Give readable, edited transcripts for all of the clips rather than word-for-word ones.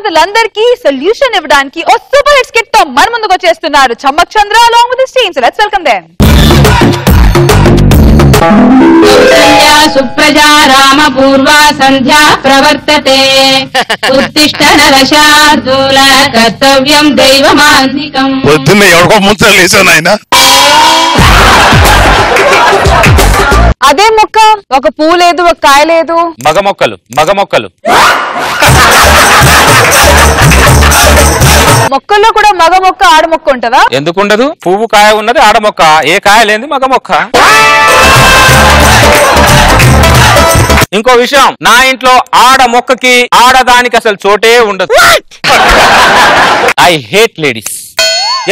బాధలందరికీ solution ఇవ్వడానికి ఓ super hit skit తో మన ముందుకు వచ్చేస్తున్నారు చమ్మక్ చంద్ర along with his team. So let's welcome them. Supraja Rama పూర్వ సంధ్యా ప్రవర్తతే ఉత్తిష్ట నరశార్దూల కర్తవ్యం దైవమాంతికం. పొద్దున్న ఎవరికో ముంచలు లేచాను ఆయన. అదే మొక్క ఒక పువ్వు లేదు ఒక కాయ లేదు. మగ మొక్కలు మొక్కల్లో కూడా మగ మొక్క ఆడ మొక్క ఉంటదా? ఎందుకుండదు? పువ్వు కాయ ఉన్నది ఆడ మొక్క, ఏ కాయ లేని మగ మొక్క. ఇంకో విషయం, నా ఇంట్లో ఆడ మొక్కకి ఆడదానికి అసలు చోటే ఉండదు. I hate ladies.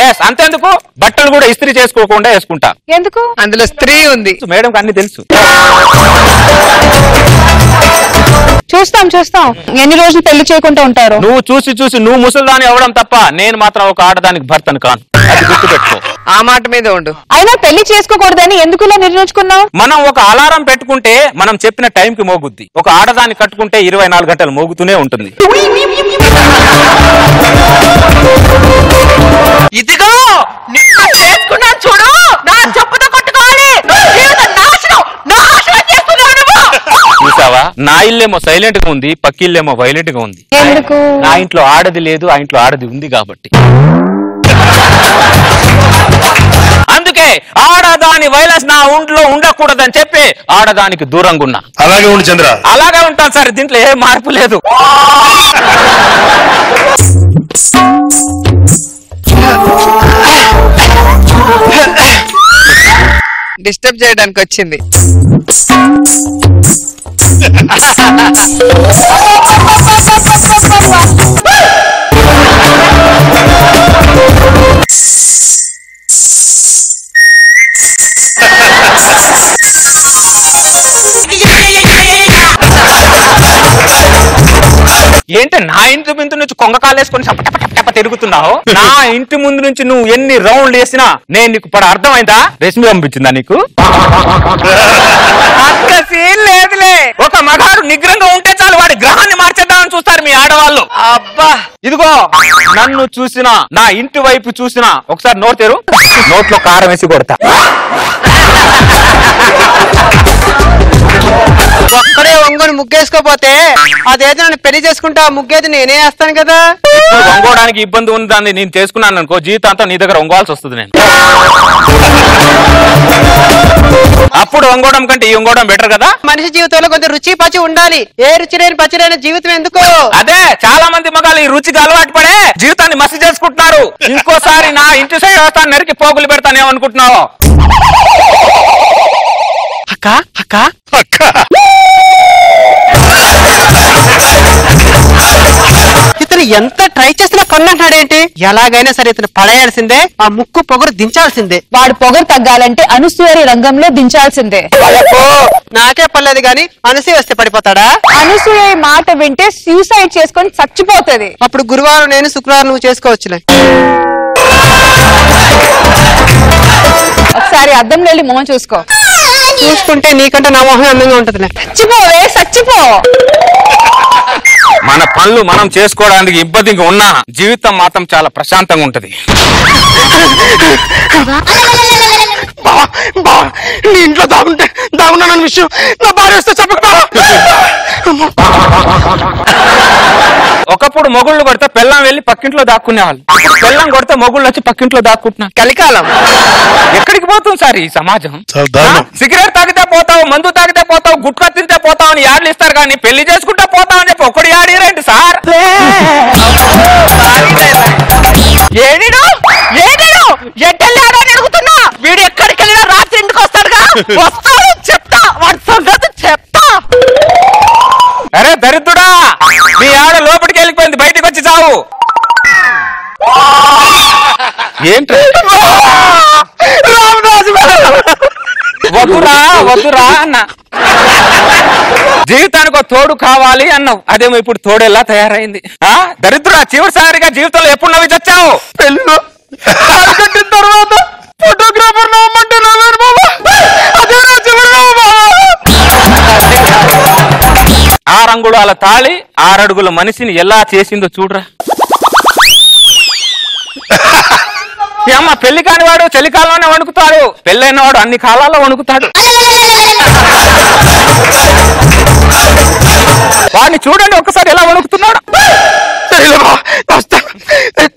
ఎస్, అంతేందుకు బట్టలు కూడా ఇస్త్రీ చేసుకోకుండా వేసుకుంటా. ఎందుకు? అందులో స్త్రీ ఉంది. మేడం అన్ని తెలుసు. చూస్తాం ఎన్ని రోజులు పెళ్లి చేయకుండా ఉంటారు? నువ్వు చూసి నువ్వు ముసల్దాని అవ్వడం తప్ప నేను మాత్రం ఒక ఆడదానికి భర్తను కాను. అది గుర్తుపెట్టుకో. ఆ మాట మీద ఉండు. అయినా పెళ్లి చేసుకోకూడదని ఎందుకు ఇలా నిర్ణయించుకున్నావు? మనం ఒక అలారం పెట్టుకుంటే మనం చెప్పిన టైంకి మోగుద్ది. ఒక ఆడదాన్ని కట్టుకుంటే 24 గంటలు మోగుతూనే ఉంటుంది. ఇదిగో చేసుకున్నాను చూడు, నా చెప్పుతో కొట్టుకోవాలి. చూసావా, నా ఇల్లేమో సైలెంట్ గా ఉంది, పక్కిల్లేమో వైలెంట్ గా ఉంది. ఎందుకు? నా ఇంట్లో ఆడది లేదు, ఆ ఇంట్లో ఆడది ఉంది కాబట్టి. అందుకే ఆడదాని వైలెన్స్ నా ఒంట్లో ఉండకూడదని చెప్పి ఆడదానికి దూరంగా ఉన్నా. అలాగే ఉండు చంద్ర. అలాగే ఉంటాను సార్, దీంట్లో ఏ మార్పు లేదు. డిస్టర్బ్ చేయడానికి వచ్చింది. ఏంటి నా ఇంటి ముందు నుంచి కొంగ కాలేసుకొని టప తిరుగుతున్నావు? నా ఇంటి ముందు నుంచి నువ్వు ఎన్ని రౌండ్లు వేసినా నేను నీకు అర్థమైందా? రెసిపీ పంపించిందా నీకు? సీన్ లేదులే. ఒక మగాడు నిగ్రంగా ఉంటే చాలు, వాడి గ్రహాన్ని మార్చేద్దామని చూస్తారు మీ ఆడవాళ్ళు. అబ్బా, ఇదిగో నన్ను చూసినా నా ఇంటి వైపు చూసినా ఒకసారి నోరు తెరు, నోట్లో కారం వేసి కొడతా. ఒక్కడే ఒంగోని ముగ్గేసుకోపోతే అదేదో నన్ను పెళ్లి చేసుకుంటా, ముగ్గేది నేనే వేస్తాను కదా. వంగోడానికి ఇబ్బంది ఉంది, దాన్ని నేను చేసుకున్నాను అనుకో, జీవితాంతం నీ దగ్గర వంగోవాల్సి వస్తుంది. నేను అప్పుడు వంగోవడం కంటే ఈ వంగోవడం బెటర్ కదా. మనిషి జీవితంలో కొంచెం రుచి పచ్చి ఉండాలి. ఏ రుచి లేని పచ్చి లేని జీవితం ఎందుకు? అదే చాలా మంది మగాళ్ళు ఈ రుచికి అలవాటు పడే జీవితాన్ని మసి చేసుకుంటున్నారు. ఇంకోసారి నా ఇంటి సైడ్ వస్తాను, నరికి పోగులు పెడతానేమనుకుంటున్నావు? అక్క అక్క అక్క ఇతను ఎంత ట్రై చేసినా పనులంటాడేంటి? ఎలాగైనా సరే ఇతను పడేయాల్సిందే, ఆ ముక్కు పొగరు దించాల్సిందే. వాడు పొగరు తగ్గాలంటే అనసూయ రంగంలో దించాల్సిందే. నాకే పర్లేదు గాని అనసూయ వస్తే పడిపోతాడా? అనసూయ మాట వింటే సూసైడ్ చేసుకొని చచ్చిపోతుంది. అప్పుడు గురువారం నేను, శుక్రవారం నువ్వు చేసుకోవచ్చులే. ఒకసారి అద్దంలో వెళ్ళి మొహం చూసుకో. చూసుకుంటే నీకంటే నా మొహం అందంగా ఉంటదిలే. చచ్చిపోవే, చచ్చిపో. మన పనులు మనం చేసుకోవడానికి ఇబ్బందిగా ఉన్నా జీవితం మాత్రం చాలా ప్రశాంతంగా ఉంటది. నీ ఇంట్లో దాగున్నానన్న విషయం నా భార్య వస్తే చెప్పక. ఒకప్పుడు మొగుళ్ళు కొడితే పెళ్ళం వెళ్ళి పక్కింట్లో దాక్కునేవాళ్ళు. ఇప్పుడు పెళ్ళం కొడితే మొగుళ్ళు వచ్చి పక్కింట్లో దాక్కుంటున్నారు. కలికాలం ఎక్కడికి పోతుంది సార్ ఈ సమాజం? చాలా దారుణం. సిగరెట్ తాగితే పోతావు, మందు తాగితే పోతావు, గుట్కా తింటే పోతావు అని యాడ్లు ఇస్తారు, కానీ పెళ్లి చేసుకుంటే పోతావు అని చెప్పి ఒకటి యాడీరేంటి సార్? ఏడిడు ఎట్టెళ్ళాడని అడుగుతున్నా. వీడు ఎక్కడికి వెళ్ళినా రాత్రి ఇంటికి వస్తాడుగా. వస్తాడు, చెప్తా వాడి సంగతి చెప్తా. అరే దరిద్రుడా, మీ ఆడ లోపలికి వెళ్ళిపోయింది, బయటికి వచ్చి చావు. ఏంటి వద్దురా అన్న. జీవితానికి ఒక తోడు కావాలి అన్నావు, అదేమో ఇప్పుడు తోడెలా తయారైంది? దరిద్రుడా, చివరిసారిగా జీవితంలో ఎప్పుడు నవ్వి చచ్చావు? పెళ్ళు కట్టిన తర్వాత ఫోటోగ్రాఫర్ నమ్మంటే నవ్వాను బాబా. అదే నా చివరి నవ్వు బాబా. ఆ అంగుళాల తాళి 6 అడుగుల మనిషిని ఎలా చేసిందో చూడరా. అమ్మ పెళ్లి కానివాడు చలికాలంలోనే వణుకుతాడు, పెళ్ళైన వాడు అన్ని కాలాల్లో వణుకుతాడు. వాడిని చూడండి ఒక్కసారి ఎలా వణుకుతున్నాడు.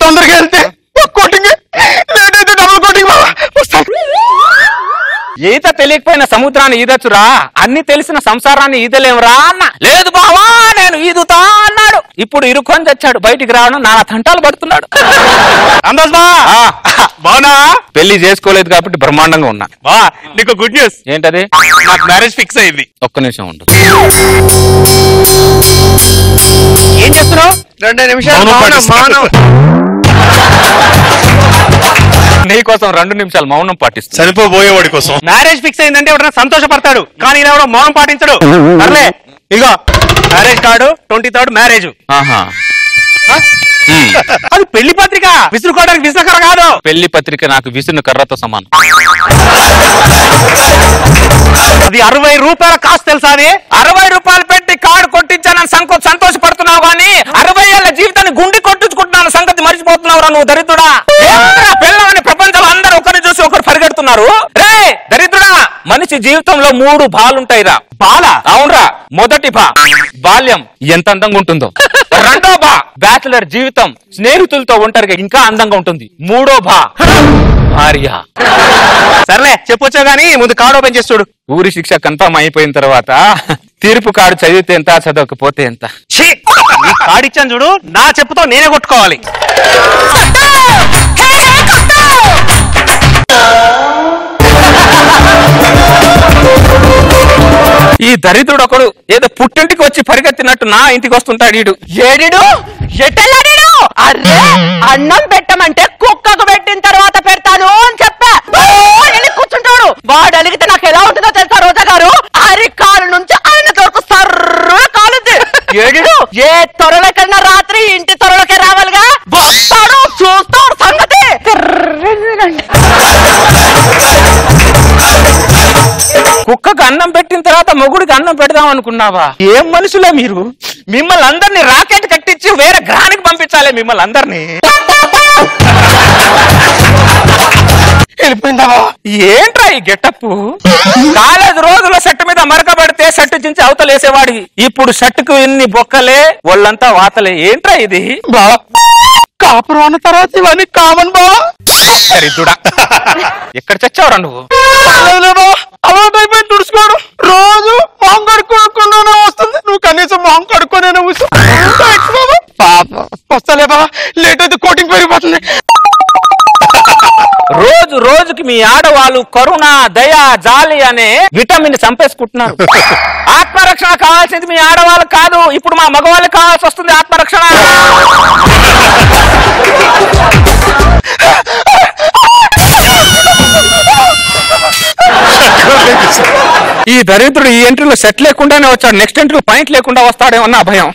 తొందరగా వెళ్తే కోటింగ్, లేట్ అయితే డబుల్ కోటింగ్. ఈత తెలియకపోయిన సముద్రాన్ని ఈదచ్చురా, అన్ని తెలిసిన సంసారాన్ని ఈదలేమురా అన్న. లేదు బావా నేను ఈదుతా అన్నాడు. ఇప్పుడు ఇరుక్కొని తెచ్చాడు, బయటికి రావడం నానా తంటాలు పడుతున్నాడు. బావునా? పెళ్లి చేసుకోలేదు కాబట్టి బ్రహ్మాండంగా ఉన్నా. బా నీకు గుడ్ న్యూస్. ఏంటది? నాకు మ్యారేజ్ ఫిక్స్ అయింది. ఒక్క నిమిషం ఉండు. ఏం చేస్తున్నావు? 2 నిమిషాలు నీకోసం 2 నిమిషాలు మౌనం పాటిస్తా. చనిపోబోయేవాడి కోసం. మ్యారేజ్ ఫిక్స్ అయిందంటే ఎవరైనా సంతోషపడతాడు, కానీ ఇలా ఎవడో మౌనం పాటించడు. సర్లే ఇగో మ్యారేజ్ కార్డు, 23rd మ్యారేజ్. ఆహా. అది పెళ్లి పత్రిక, విసురుకోవడానికి విసుకర కాదు. పెళ్లి పత్రిక నాకు విసును కర్రతో సమానం. అది 60 రూపాయల కాస్ట్ తెలుసా? అది 60 రూపాయలు పెట్టి కార్డు కొట్టించానని సంతోషపడుతున్నావు కానీ 60 ఏళ్ల జీవితాన్ని గుండి కొట్టించుకుంటున్నాను సంగతి మర్చిపోతున్నావురా నువ్వు దరిద్రుడా. పిల్లలని ప్రపంచంలో అందరూ ఒకరిని చూసి ఒకరు పరిగెడుతున్నారు. రే దరిద్రుడా, మనిషి జీవితంలో 3 బాలుంటాయిరా. బాలా? అవునరా. మొదటి బా బాల్యం, ఎంత అందంగా ఉంటుందో. రెండో బా బ్యాచులర్ జీవితం, స్నేహితులతో ఒంటరిగా ఇంకా అందంగా ఉంటుంది. మూడో బా భార్య. సర్లే చెప్పొచ్చా గానీ ముందు కార్డు ఓపెన్ చేసి చూడు. ఊరి శిక్ష కన్ఫర్మ్ అయిపోయిన తర్వాత తీర్పు కార్డు చదివితే ఎంత, చదవకపోతే ఎంత. నీ కార్డు ఇచ్చాను చూడు, నా చెప్పుతో నేనే కొట్టుకోవాలి. ఈ దరిద్రుడు ఒకడు ఏదో పుట్టింటికి వచ్చి పరిగెత్తినట్టు నా ఇంటికి వస్తుంటాడు. ఈడు ఏడిడు ఎట్టెళ్ళాడు? అరే అన్నం పెట్టమంటే కుక్కకు పెట్టిన తర్వాత పెడతాను అని చెప్పా. కూర్చుంటాడు. వాడు అలిగితే నాకు ఎలా ఉంటుందో తెలుసా రోజా గారు? అరికాలు నుంచి ఆయన వరకు సర్ర కాలుద్ది. ఏడిడు ఏ త్వరలకన్నా రాత్రి ఇంటి త్వరలకే రావాలిగా. వస్తాడు, చూస్తాడు సంగతి. కుక్కకు అన్నం పెట్టిన తర్వాత మొగుడికి అన్నం పెడదాం అనుకున్నావా? ఏం మనుషులే మీరు. మిమ్మల్ని అందరినీ రాకెట్ కట్టించి వేరే గ్రహానికి పంపించాలి మిమ్మల్ని అందరినీ. వెళ్ళిపోయిందావా? ఏంట్రా ఈ గెటప్? కాలేజ్ రోజుల షర్ట్ మీద మరకబడితే షర్ట్ చించి అవతలేసేవాడి, ఇప్పుడు షర్టుకు ఇన్ని బొక్కలే, ఒళ్ళంతా వాతలే. ఏంట్రా ఇది? కాపురం అన్న తర్వాత ఇవన్నీ కామన్ బా. దరిద్రుడా, ఎక్కడ చచ్చావురా నువ్వు? అలవాటు అయిపోయి తుడుచుకోవడం, రోజు మొహం కడుక్కోకుండా వస్తుంది. నువ్వు కనీసం మొహం కడుక్కోనే వస్తలే బాబా, లేట్ అయితే కోటింగ్ పెరిగిపోతుంది. రోజు రోజుకి మీ ఆడవాళ్ళు కరుణ, దయ, జాలి అనే విటమిన్ చంపేసుకుంటున్నారు. ఆత్మరక్షణ కావాల్సింది మీ ఆడవాళ్ళకి కాదు, ఇప్పుడు మా మగవాళ్ళకి కావాల్సి వస్తుంది ఆత్మరక్షణ. ఈ దరిద్రుడు ఈ ఎంట్రీలో సెట్ లేకుండానే వచ్చాడు, నెక్స్ట్ ఎంట్రీ పాయింట్ లేకుండా వస్తాడేమన్నా భయం.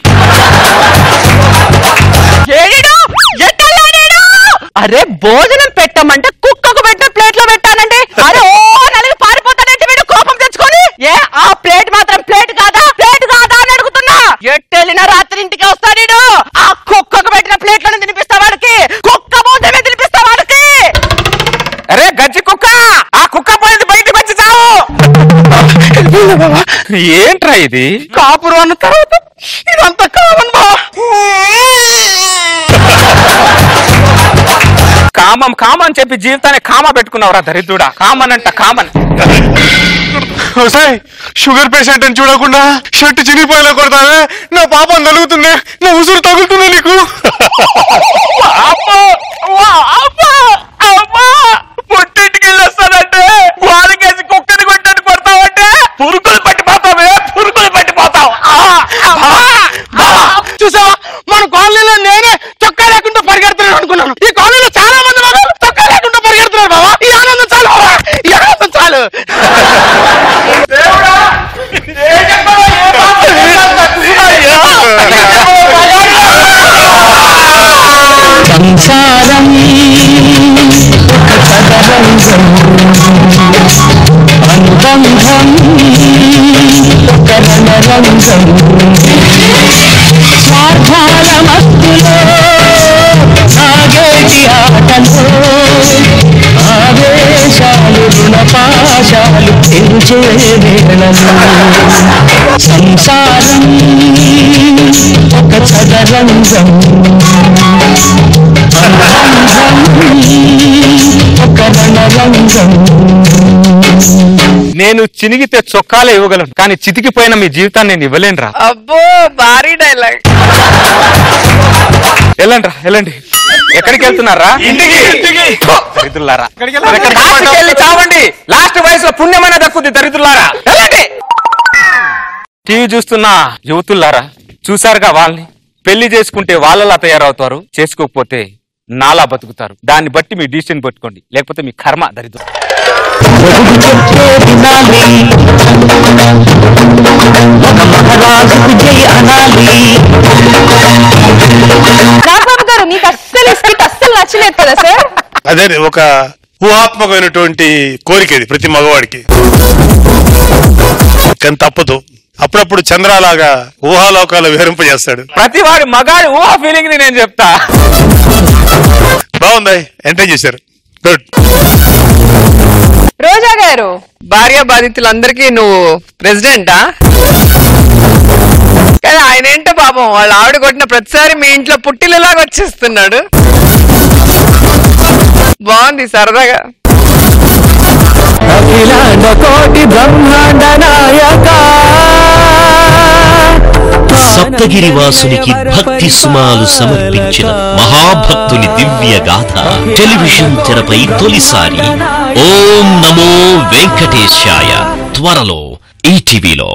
అరే భోజనం పెట్టమంటే కుక్కకు పెట్టిన ప్లేట్ లో పెట్టానండి. అరే ఓ నలుగు పారిపోతానంటే వీడు కోపం తెచ్చుకొని. ఏ ఆ ప్లేట్ మాత్రం ప్లేట్ కాదా అని అడుగుతున్నా. ఎట్టెళ్ళిన రాత్రి ఇంటికి వస్తాడు. ఆ కుక్కకు పెట్టిన ప్లేట్లను తినిపిస్తా వాడికి. కుక్క భోజనమే తినిపిస్తా వాడికి. అరే గజ్జి కుక్క, ఆ కుక్క పోయింది, బయటకు వచ్చి చావు. ఏంట్రా ఇది? కాపురం అన్న తర్వాత ఇదంతా కామన్ బా. కామం కామని చెప్పి జీవితాన్ని కామ పెట్టుకున్నావురా దరిద్రుడా. కామన్ అంట కామన్. షుగర్ పేషెంట్ అని చూడకుండా షర్ట్ చినిపోయేలా కొడతావే. నా పాపం నలుగుతుంది, నా ఉసురు తగులుతుందా నీకు? పుట్టింటికి వెళ్ళి వస్తానంటే గోడకేసి కుక్కని కొట్టని కొడతావంటే పురుగులు పట్టిపోతావే, పురుగులు పట్టిపోతావు. చూసావా, మన కాలనీలో నేనే చొక్కా లేకుండా పరిగెడుతున్నాను అనుకున్నాను. ఈ కాలనీలో చాలా మంది మగవాళ్ళు చొక్కా లేకుండా పరిగెడుతున్నారు బాబా. ఈ ఆనందం చాలు బాబా, ఈ ఆనందం చాలు. సంసారం అనుబంధం ఒక రణరంగం. ఆవేశాలు రుణపాశాలు తెంచే వేళలో సంసారం ఒక చదరంగం ఒక రణరంగం. నేను చినిగితే చొక్కాలే ఇవ్వగలను, కానీ చితికిపోయిన మీ జీవితాన్ని నేను ఇవ్వలేనురా. అబ్బో భారీ డైలాగ్. వెళ్ళండి రా, వెళ్ళండి. ఎక్కడికి వెళ్తున్నారా? ఇంటికి. దరిద్రులారా, లాస్ట్కి వెళ్ళి చావండి. లాస్ట్ వయసులో పుణ్యమైన దక్కుద్ది దరిద్రులారా. వెళ్ళండి. టీవీ చూస్తున్న యువతుల్లారా, చూసారుగా వాళ్ళని. పెళ్లి చేసుకుంటే వాళ్ళలా తయారవుతారు, చేసుకోకపోతే నాలా బతుకుతారు. దాన్ని బట్టి మీ డిసిషన్ పెట్టుకోండి, లేకపోతే మీ కర్మ దరిద్రం. నాగబాబు గారు, మీకు అస్సలు ఈ స్కిట్ అస్సలు నచ్చలేదు కదా సార్? అదే ఒక ఊహాత్మకమైనటువంటి కోరిక ఇది ప్రతి మగవాడికి, కానీ తప్పదు. అప్పుడప్పుడు చంద్రలాగా ఊహాలోకాలు విహరింపజేస్తాడు. ప్రతి వాడి మగాడి ఊహా ఫీలింగ్ ని నేను చెప్తా. బాగుంది, ఎంజాయ్ చేశారు. గుడ్. రోజా గారు, భార్య బాధితులందరికీ నువ్వు ప్రెసిడెంటా? కానీ ఆయన ఏంటో పాపం వాళ్ళ ఆవిడ కొట్టిన ప్రతిసారి మీ ఇంట్లో పుట్టిలలాగా వచ్చేస్తున్నాడు. బాగుంది, సరదాగా. అఖిలాండ కోటి బ్రహ్మాండ నాయక సప్తగిరివాసునికి భక్తి సుమాలు సమర్పించిన మహాభక్తుని దివ్య గాథ టెలివిజన్ తెరపై తొలిసారి. ఓం నమో వెంకటేశాయ త్వరలో ఈటీవీలో.